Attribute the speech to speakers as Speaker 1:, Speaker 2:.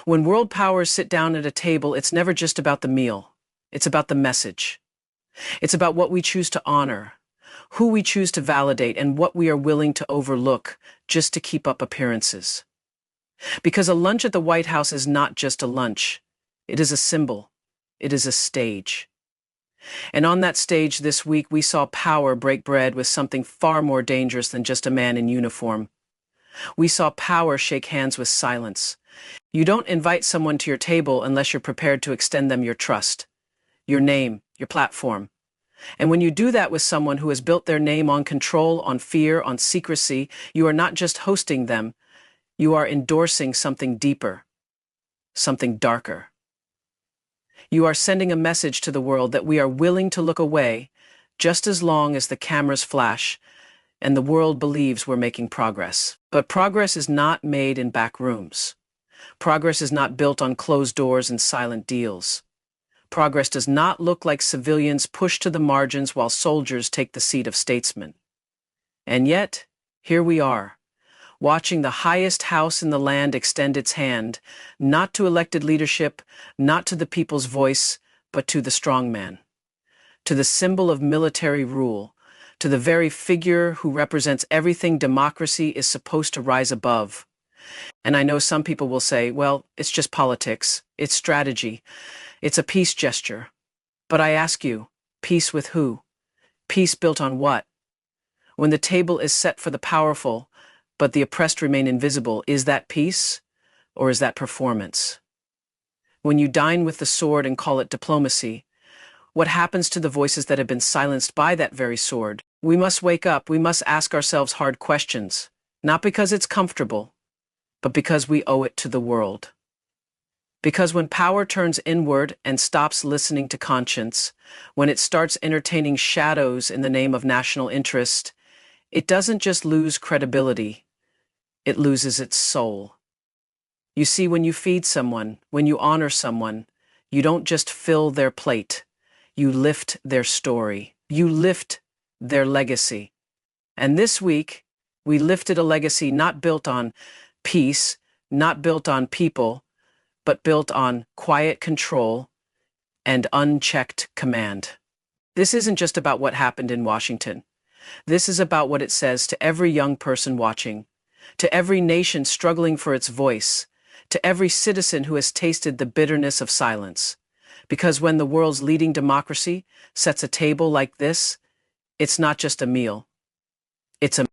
Speaker 1: When world powers sit down at a table, it's never just about the meal. It's about the message. It's about what we choose to honor, who we choose to validate, and what we are willing to overlook just to keep up appearances. Because a lunch at the White House is not just a lunch. It is a symbol. It is a stage. And on that stage this week, we saw power break bread with something far more dangerous than just a man in uniform. We saw power shake hands with silence. You don't invite someone to your table unless you're prepared to extend them your trust, your name, your platform. And when you do that with someone who has built their name on control, on fear, on secrecy, you are not just hosting them, you are endorsing something deeper, something darker. You are sending a message to the world that we are willing to look away just as long as the cameras flash and the world believes we're making progress. But progress is not made in back rooms. Progress is not built on closed doors and silent deals. Progress does not look like civilians pushed to the margins while soldiers take the seat of statesman. And yet, here we are, watching the highest house in the land extend its hand, not to elected leadership, not to the people's voice, but to the strongman, to the symbol of military rule, to the very figure who represents everything democracy is supposed to rise above. And I know some people will say, well, it's just politics, it's strategy, it's a peace gesture. But I ask you, peace with who? Peace built on what? When the table is set for the powerful, but the oppressed remain invisible, is that peace or is that performance? When you dine with the sword and call it diplomacy, what happens to the voices that have been silenced by that very sword? We must wake up, we must ask ourselves hard questions, not because it's comfortable, but because we owe it to the world. Because when power turns inward and stops listening to conscience, when it starts entertaining shadows in the name of national interest, it doesn't just lose credibility, it loses its soul. You see, when you feed someone, when you honor someone, you don't just fill their plate, you lift their story, you lift their legacy. And this week, we lifted a legacy not built on peace, not built on people, but built on quiet control and unchecked command. This isn't just about what happened in Washington. This is about what it says to every young person watching, to every nation struggling for its voice, to every citizen who has tasted the bitterness of silence. Because when the world's leading democracy sets a table like this, it's not just a meal. It's a